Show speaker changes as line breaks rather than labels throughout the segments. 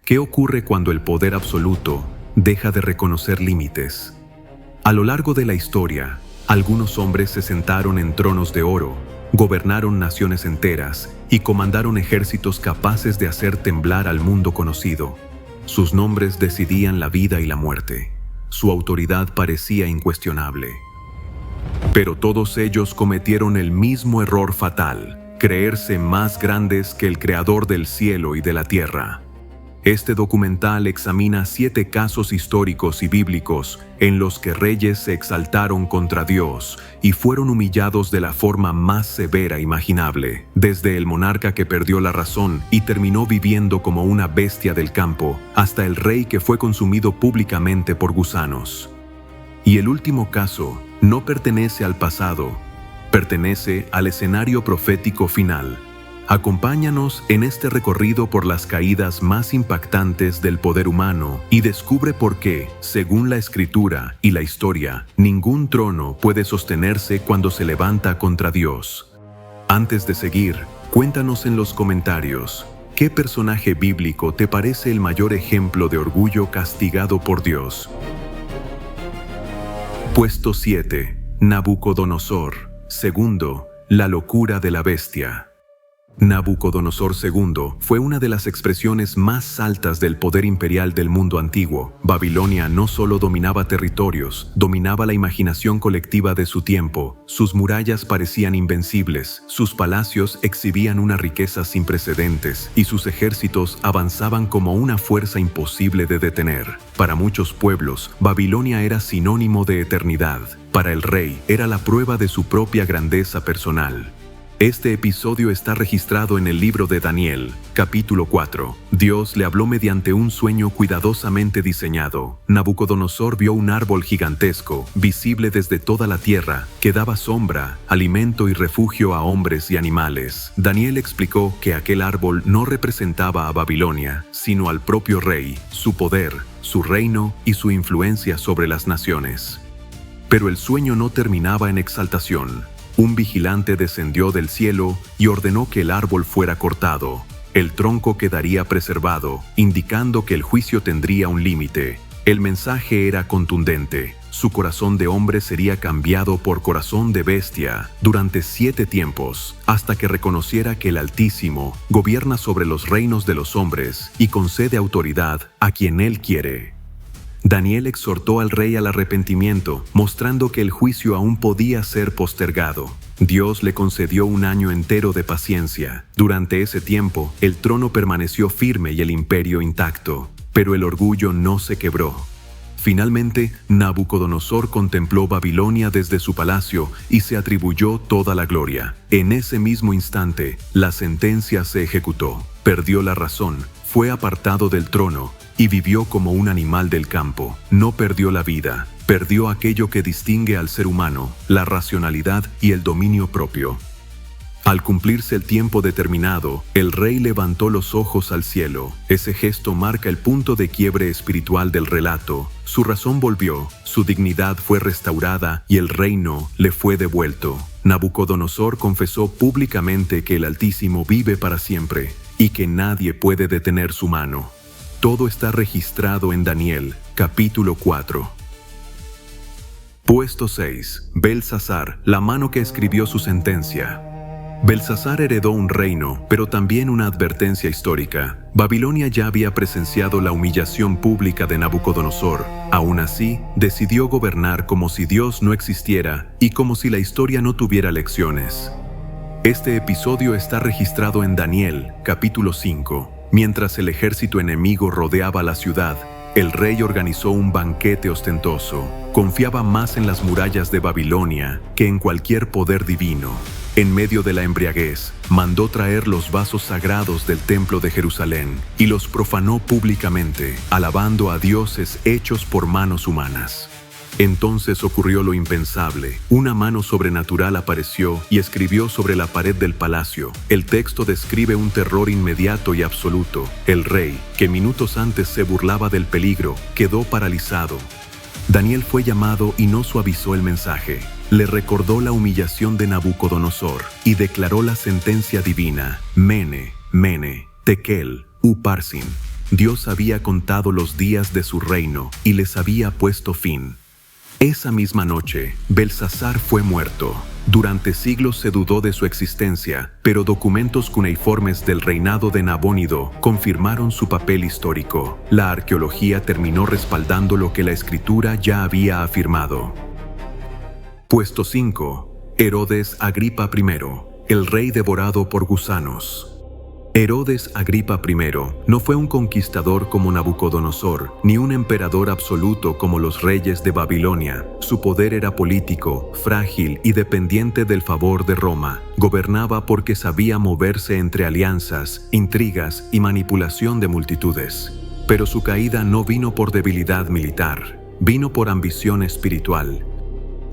¿Qué ocurre cuando el poder absoluto deja de reconocer límites? A lo largo de la historia, algunos hombres se sentaron en tronos de oro, gobernaron naciones enteras y comandaron ejércitos capaces de hacer temblar al mundo conocido. Sus nombres decidían la vida y la muerte. Su autoridad parecía incuestionable. Pero todos ellos cometieron el mismo error fatal: creerse más grandes que el Creador del cielo y de la tierra. Este documental examina 7 casos históricos y bíblicos en los que reyes se exaltaron contra Dios y fueron humillados de la forma más severa imaginable, desde el monarca que perdió la razón y terminó viviendo como una bestia del campo, hasta el rey que fue consumido públicamente por gusanos. Y el último caso no pertenece al pasado, pertenece al escenario profético final. Acompáñanos en este recorrido por las caídas más impactantes del poder humano y descubre por qué, según la Escritura y la historia, ningún trono puede sostenerse cuando se levanta contra Dios. Antes de seguir, cuéntanos en los comentarios, ¿qué personaje bíblico te parece el mayor ejemplo de orgullo castigado por Dios? Puesto 7. Nabucodonosor. Segundo, la locura de la bestia. Nabucodonosor II fue una de las expresiones más altas del poder imperial del mundo antiguo. Babilonia no solo dominaba territorios, dominaba la imaginación colectiva de su tiempo. Sus murallas parecían invencibles, sus palacios exhibían una riqueza sin precedentes y sus ejércitos avanzaban como una fuerza imposible de detener. Para muchos pueblos, Babilonia era sinónimo de eternidad. Para el rey, era la prueba de su propia grandeza personal. Este episodio está registrado en el libro de Daniel, capítulo 4. Dios le habló mediante un sueño cuidadosamente diseñado. Nabucodonosor vio un árbol gigantesco, visible desde toda la tierra, que daba sombra, alimento y refugio a hombres y animales. Daniel explicó que aquel árbol no representaba a Babilonia, sino al propio rey, su poder, su reino y su influencia sobre las naciones. Pero el sueño no terminaba en exaltación. Un vigilante descendió del cielo y ordenó que el árbol fuera cortado. El tronco quedaría preservado, indicando que el juicio tendría un límite. El mensaje era contundente. Su corazón de hombre sería cambiado por corazón de bestia durante 7 tiempos, hasta que reconociera que el Altísimo gobierna sobre los reinos de los hombres y concede autoridad a quien Él quiere. Daniel exhortó al rey al arrepentimiento, mostrando que el juicio aún podía ser postergado. Dios le concedió un año entero de paciencia. Durante ese tiempo, el trono permaneció firme y el imperio intacto, pero el orgullo no se quebró. Finalmente, Nabucodonosor contempló Babilonia desde su palacio y se atribuyó toda la gloria. En ese mismo instante, la sentencia se ejecutó. Perdió la razón, fue apartado del trono y vivió como un animal del campo. No perdió la vida, perdió aquello que distingue al ser humano, la racionalidad y el dominio propio. Al cumplirse el tiempo determinado, el rey levantó los ojos al cielo. Ese gesto marca el punto de quiebre espiritual del relato. Su razón volvió, su dignidad fue restaurada y el reino le fue devuelto. Nabucodonosor confesó públicamente que el Altísimo vive para siempre y que nadie puede detener su mano. Todo está registrado en Daniel, capítulo 4. Puesto 6. Belsasar, la mano que escribió su sentencia. Belsasar heredó un reino, pero también una advertencia histórica. Babilonia ya había presenciado la humillación pública de Nabucodonosor. Aún así, decidió gobernar como si Dios no existiera y como si la historia no tuviera lecciones. Este episodio está registrado en Daniel, capítulo 5. Mientras el ejército enemigo rodeaba la ciudad, el rey organizó un banquete ostentoso. Confiaba más en las murallas de Babilonia que en cualquier poder divino. En medio de la embriaguez, mandó traer los vasos sagrados del templo de Jerusalén y los profanó públicamente, alabando a dioses hechos por manos humanas. Entonces ocurrió lo impensable. Una mano sobrenatural apareció y escribió sobre la pared del palacio. El texto describe un terror inmediato y absoluto. El rey, que minutos antes se burlaba del peligro, quedó paralizado. Daniel fue llamado y no suavizó el mensaje. Le recordó la humillación de Nabucodonosor y declaró la sentencia divina: Mene, Mene, Tekel, Uparsin. Dios había contado los días de su reino y les había puesto fin. Esa misma noche, Belsasar fue muerto. Durante siglos se dudó de su existencia, pero documentos cuneiformes del reinado de Nabónido confirmaron su papel histórico. La arqueología terminó respaldando lo que la escritura ya había afirmado. Puesto 5. Herodes Agripa I, el rey devorado por gusanos. Herodes Agripa I no fue un conquistador como Nabucodonosor, ni un emperador absoluto como los reyes de Babilonia. Su poder era político, frágil y dependiente del favor de Roma. Gobernaba porque sabía moverse entre alianzas, intrigas y manipulación de multitudes. Pero su caída no vino por debilidad militar, vino por ambición espiritual.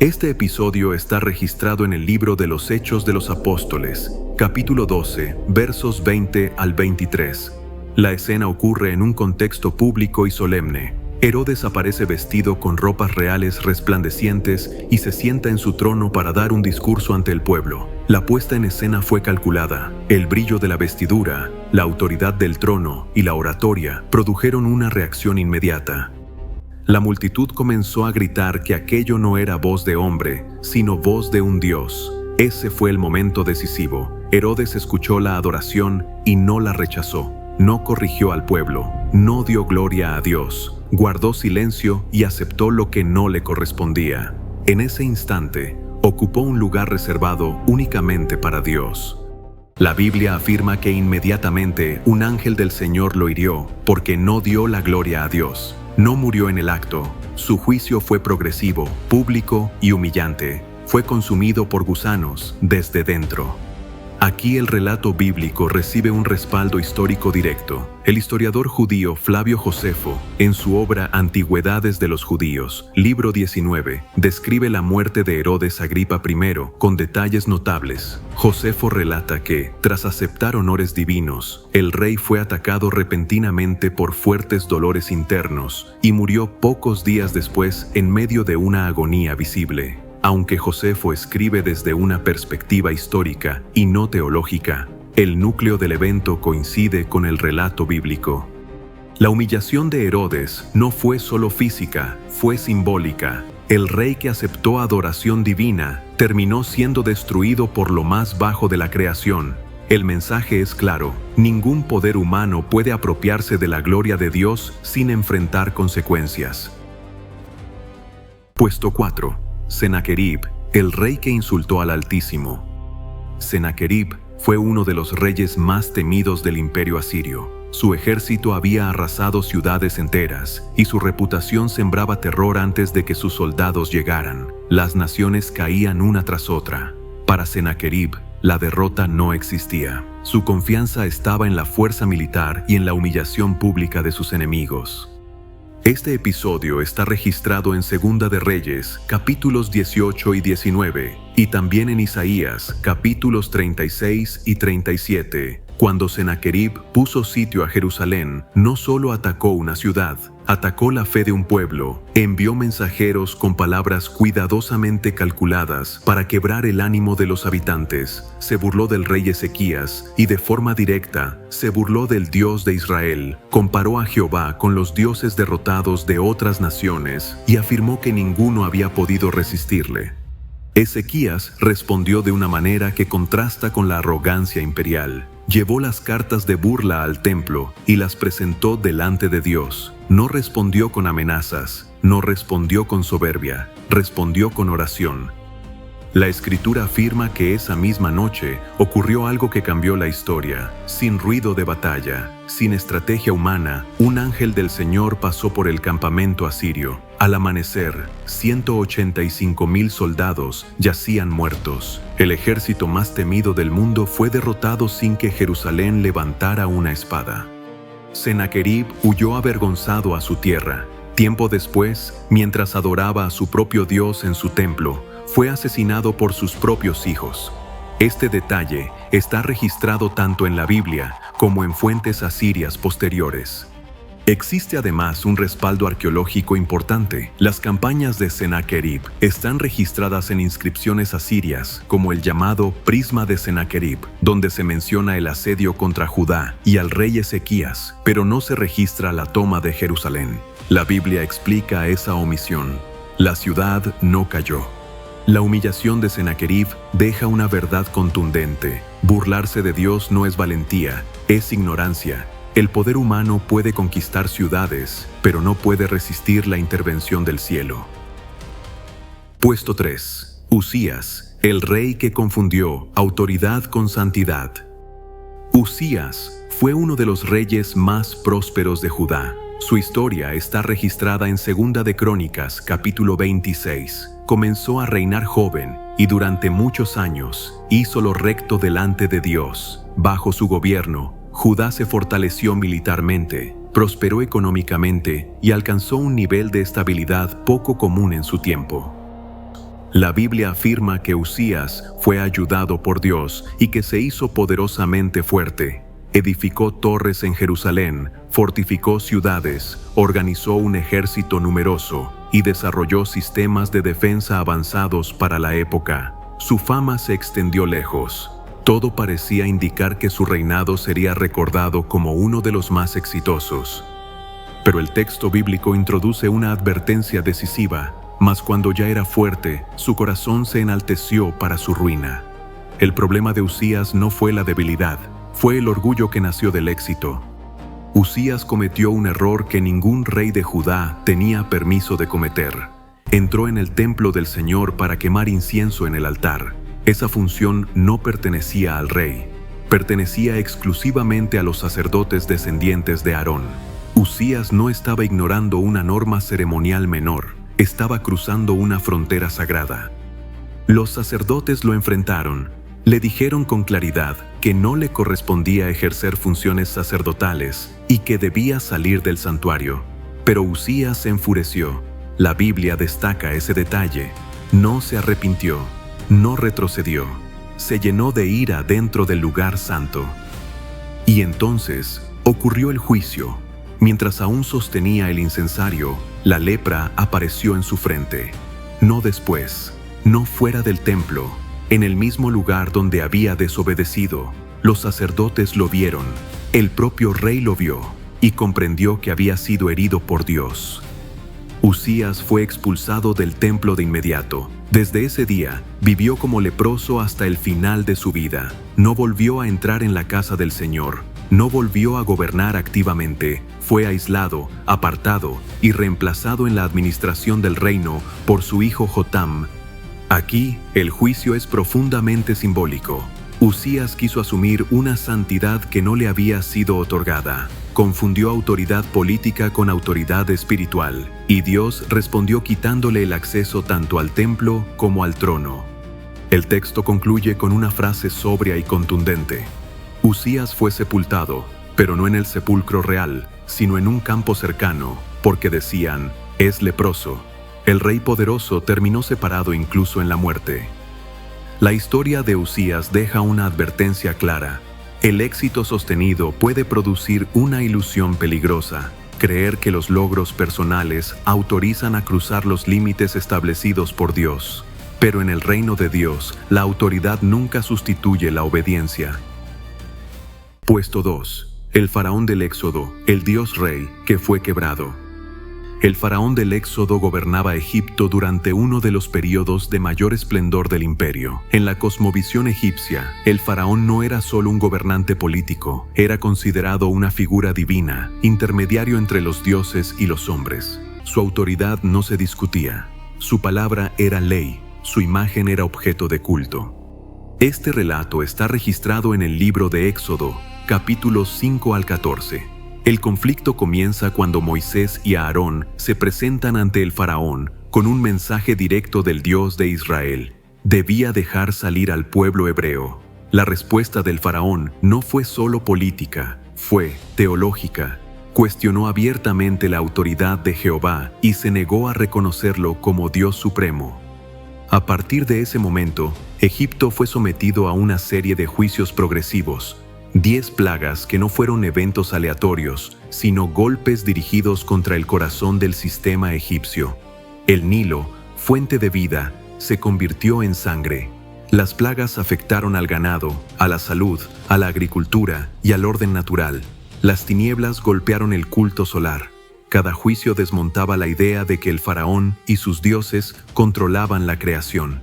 Este episodio está registrado en el libro de los Hechos de los Apóstoles, capítulo 12, versos 20 al 23. La escena ocurre en un contexto público y solemne. Herodes aparece vestido con ropas reales resplandecientes y se sienta en su trono para dar un discurso ante el pueblo. La puesta en escena fue calculada. El brillo de la vestidura, la autoridad del trono y la oratoria produjeron una reacción inmediata. La multitud comenzó a gritar que aquello no era voz de hombre, sino voz de un Dios. Ese fue el momento decisivo. Herodes escuchó la adoración y no la rechazó. No corrigió al pueblo, no dio gloria a Dios, guardó silencio y aceptó lo que no le correspondía. En ese instante, ocupó un lugar reservado únicamente para Dios. La Biblia afirma que inmediatamente un ángel del Señor lo hirió porque no dio la gloria a Dios. No murió en el acto. Su juicio fue progresivo, público y humillante. Fue consumido por gusanos desde dentro. Aquí el relato bíblico recibe un respaldo histórico directo. El historiador judío Flavio Josefo, en su obra Antigüedades de los Judíos, libro 19, describe la muerte de Herodes Agripa I con detalles notables. Josefo relata que, tras aceptar honores divinos, el rey fue atacado repentinamente por fuertes dolores internos y murió pocos días después en medio de una agonía visible. Aunque Josefo escribe desde una perspectiva histórica y no teológica, el núcleo del evento coincide con el relato bíblico. La humillación de Herodes no fue solo física, fue simbólica. El rey que aceptó adoración divina terminó siendo destruido por lo más bajo de la creación. El mensaje es claro: ningún poder humano puede apropiarse de la gloria de Dios sin enfrentar consecuencias. Puesto 4. Sennacherib, el rey que insultó al Altísimo. Sennacherib fue uno de los reyes más temidos del imperio asirio. Su ejército había arrasado ciudades enteras y su reputación sembraba terror antes de que sus soldados llegaran. Las naciones caían una tras otra. Para Sennacherib, la derrota no existía. Su confianza estaba en la fuerza militar y en la humillación pública de sus enemigos. Este episodio está registrado en 2 de Reyes, capítulos 18 y 19, y también en Isaías, capítulos 36 y 37. Cuando Sennacherib puso sitio a Jerusalén, no solo atacó una ciudad, atacó la fe de un pueblo, envió mensajeros con palabras cuidadosamente calculadas para quebrar el ánimo de los habitantes, se burló del rey Ezequías y de forma directa se burló del Dios de Israel, comparó a Jehová con los dioses derrotados de otras naciones y afirmó que ninguno había podido resistirle. Ezequías respondió de una manera que contrasta con la arrogancia imperial. Llevó las cartas de burla al templo y las presentó delante de Dios. No respondió con amenazas, no respondió con soberbia, respondió con oración. La Escritura afirma que esa misma noche ocurrió algo que cambió la historia. Sin ruido de batalla, sin estrategia humana, un ángel del Señor pasó por el campamento asirio. Al amanecer, 185,000 soldados yacían muertos. El ejército más temido del mundo fue derrotado sin que Jerusalén levantara una espada. Sennacherib huyó avergonzado a su tierra. Tiempo después, mientras adoraba a su propio Dios en su templo, fue asesinado por sus propios hijos. Este detalle está registrado tanto en la Biblia como en fuentes asirias posteriores. Existe además un respaldo arqueológico importante. Las campañas de Sennacherib están registradas en inscripciones asirias, como el llamado Prisma de Sennacherib, donde se menciona el asedio contra Judá y al rey Ezequías, pero no se registra la toma de Jerusalén. La Biblia explica esa omisión. La ciudad no cayó. La humillación de Sennacherib deja una verdad contundente. Burlarse de Dios no es valentía, es ignorancia. El poder humano puede conquistar ciudades, pero no puede resistir la intervención del cielo. Puesto 3. Usías, el rey que confundió autoridad con santidad. Usías fue uno de los reyes más prósperos de Judá. Su historia está registrada en 2 de Crónicas, capítulo 26. Comenzó a reinar joven y durante muchos años hizo lo recto delante de Dios. Bajo su gobierno, Judá se fortaleció militarmente, prosperó económicamente y alcanzó un nivel de estabilidad poco común en su tiempo. La Biblia afirma que Usías fue ayudado por Dios y que se hizo poderosamente fuerte. Edificó torres en Jerusalén, fortificó ciudades, organizó un ejército numeroso y desarrolló sistemas de defensa avanzados para la época. Su fama se extendió lejos. Todo parecía indicar que su reinado sería recordado como uno de los más exitosos. Pero el texto bíblico introduce una advertencia decisiva, mas cuando ya era fuerte, su corazón se enalteció para su ruina. El problema de Usías no fue la debilidad, fue el orgullo que nació del éxito. Usías cometió un error que ningún rey de Judá tenía permiso de cometer. Entró en el templo del Señor para quemar incienso en el altar. Esa función no pertenecía al rey, pertenecía exclusivamente a los sacerdotes descendientes de Aarón. Usías no estaba ignorando una norma ceremonial menor, estaba cruzando una frontera sagrada. Los sacerdotes lo enfrentaron, le dijeron con claridad que no le correspondía ejercer funciones sacerdotales y que debía salir del santuario. Pero Usías se enfureció. La Biblia destaca ese detalle. No se arrepintió. No retrocedió, se llenó de ira dentro del lugar santo. Y entonces ocurrió el juicio. Mientras aún sostenía el incensario, la lepra apareció en su frente. No después, no fuera del templo, en el mismo lugar donde había desobedecido. Los sacerdotes lo vieron, el propio rey lo vio y comprendió que había sido herido por Dios. Usías fue expulsado del templo de inmediato. Desde ese día, vivió como leproso hasta el final de su vida. No volvió a entrar en la casa del Señor. No volvió a gobernar activamente. Fue aislado, apartado y reemplazado en la administración del reino por su hijo Jotam. Aquí, el juicio es profundamente simbólico. Usías quiso asumir una santidad que no le había sido otorgada. Confundió autoridad política con autoridad espiritual, y Dios respondió quitándole el acceso tanto al templo como al trono. El texto concluye con una frase sobria y contundente. Usías fue sepultado, pero no en el sepulcro real, sino en un campo cercano, porque decían, es leproso. El rey poderoso terminó separado incluso en la muerte. La historia de Usías deja una advertencia clara. El éxito sostenido puede producir una ilusión peligrosa, creer que los logros personales autorizan a cruzar los límites establecidos por Dios. Pero en el reino de Dios, la autoridad nunca sustituye la obediencia. Puesto 2. El faraón del Éxodo, el Dios Rey, que fue quebrado. El faraón del Éxodo gobernaba Egipto durante uno de los periodos de mayor esplendor del imperio. En la cosmovisión egipcia, el faraón no era solo un gobernante político, era considerado una figura divina, intermediario entre los dioses y los hombres. Su autoridad no se discutía, su palabra era ley, su imagen era objeto de culto. Este relato está registrado en el libro de Éxodo, capítulos 5 al 14. El conflicto comienza cuando Moisés y Aarón se presentan ante el faraón con un mensaje directo del Dios de Israel. Debía dejar salir al pueblo hebreo. La respuesta del faraón no fue solo política, fue teológica. Cuestionó abiertamente la autoridad de Jehová y se negó a reconocerlo como Dios supremo. A partir de ese momento, Egipto fue sometido a una serie de juicios progresivos. 10 plagas que no fueron eventos aleatorios, sino golpes dirigidos contra el corazón del sistema egipcio. El Nilo, fuente de vida, se convirtió en sangre. Las plagas afectaron al ganado, a la salud, a la agricultura y al orden natural. Las tinieblas golpearon el culto solar. Cada juicio desmontaba la idea de que el faraón y sus dioses controlaban la creación.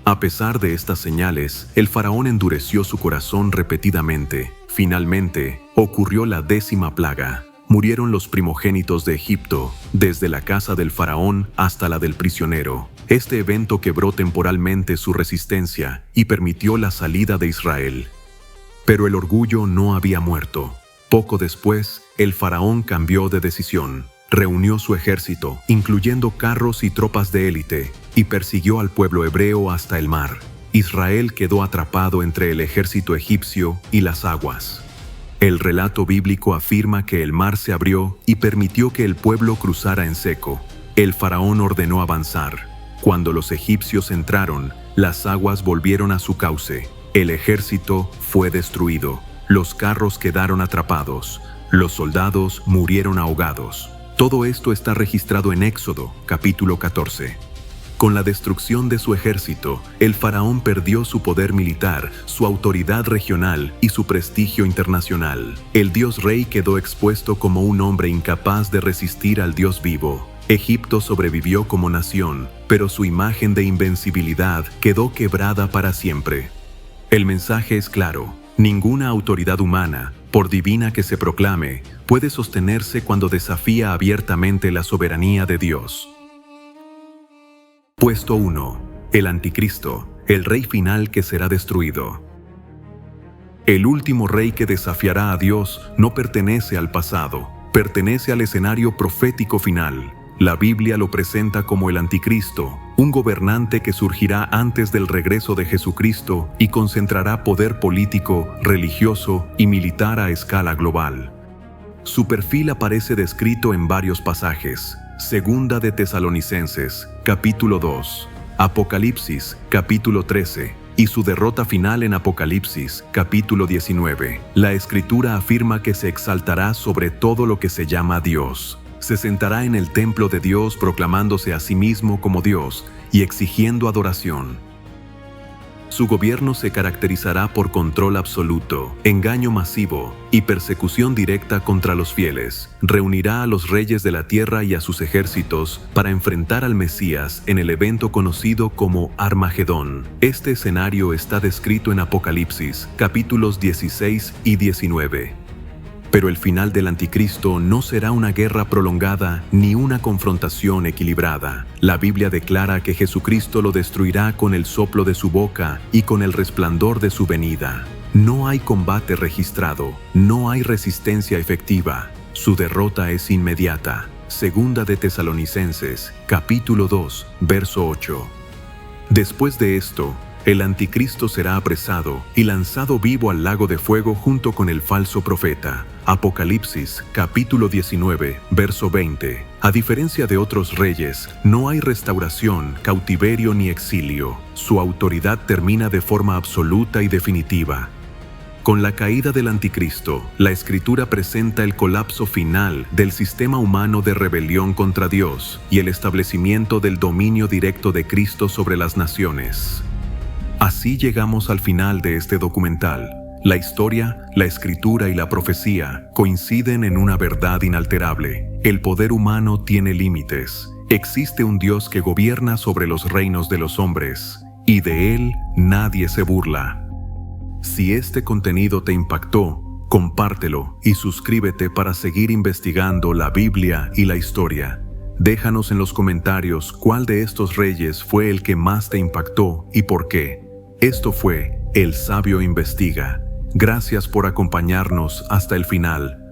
A pesar de estas señales, el faraón endureció su corazón repetidamente. Finalmente, ocurrió la 10ª plaga. Murieron los primogénitos de Egipto, desde la casa del faraón hasta la del prisionero. Este evento quebró temporalmente su resistencia y permitió la salida de Israel. Pero el orgullo no había muerto. Poco después, el faraón cambió de decisión. Reunió su ejército, incluyendo carros y tropas de élite, y persiguió al pueblo hebreo hasta el mar. Israel quedó atrapado entre el ejército egipcio y las aguas. El relato bíblico afirma que el mar se abrió y permitió que el pueblo cruzara en seco. El faraón ordenó avanzar. Cuando los egipcios entraron, las aguas volvieron a su cauce. El ejército fue destruido. Los carros quedaron atrapados. Los soldados murieron ahogados. Todo esto está registrado en Éxodo, capítulo 14. Con la destrucción de su ejército, el faraón perdió su poder militar, su autoridad regional y su prestigio internacional. El dios rey quedó expuesto como un hombre incapaz de resistir al Dios vivo. Egipto sobrevivió como nación, pero su imagen de invencibilidad quedó quebrada para siempre. El mensaje es claro: ninguna autoridad humana, por divina que se proclame, puede sostenerse cuando desafía abiertamente la soberanía de Dios. Puesto 1. El Anticristo, el rey final que será destruido. El último rey que desafiará a Dios no pertenece al pasado, pertenece al escenario profético final. La Biblia lo presenta como el Anticristo, un gobernante que surgirá antes del regreso de Jesucristo y concentrará poder político, religioso y militar a escala global. Su perfil aparece descrito en varios pasajes. Segunda de Tesalonicenses, capítulo 2, Apocalipsis, capítulo 13, y su derrota final en Apocalipsis, capítulo 19. La Escritura afirma que se exaltará sobre todo lo que se llama Dios. Se sentará en el templo de Dios proclamándose a sí mismo como Dios y exigiendo adoración. Su gobierno se caracterizará por control absoluto, engaño masivo y persecución directa contra los fieles. Reunirá a los reyes de la tierra y a sus ejércitos para enfrentar al Mesías en el evento conocido como Armagedón. Este escenario está descrito en Apocalipsis, capítulos 16 y 19. Pero el final del Anticristo no será una guerra prolongada ni una confrontación equilibrada. La Biblia declara que Jesucristo lo destruirá con el soplo de su boca y con el resplandor de su venida. No hay combate registrado, no hay resistencia efectiva. Su derrota es inmediata. Segunda de Tesalonicenses, capítulo 2, verso 8. Después de esto, el Anticristo será apresado y lanzado vivo al lago de fuego junto con el falso profeta. Apocalipsis, capítulo 19, verso 20. A diferencia de otros reyes, no hay restauración, cautiverio ni exilio. Su autoridad termina de forma absoluta y definitiva. Con la caída del Anticristo, la Escritura presenta el colapso final del sistema humano de rebelión contra Dios y el establecimiento del dominio directo de Cristo sobre las naciones. Así llegamos al final de este documental. La historia, la escritura y la profecía coinciden en una verdad inalterable. El poder humano tiene límites. Existe un Dios que gobierna sobre los reinos de los hombres, y de él nadie se burla. Si este contenido te impactó, compártelo y suscríbete para seguir investigando la Biblia y la historia. Déjanos en los comentarios cuál de estos reyes fue el que más te impactó y por qué. Esto fue El Sabio Investiga. Gracias por acompañarnos hasta el final.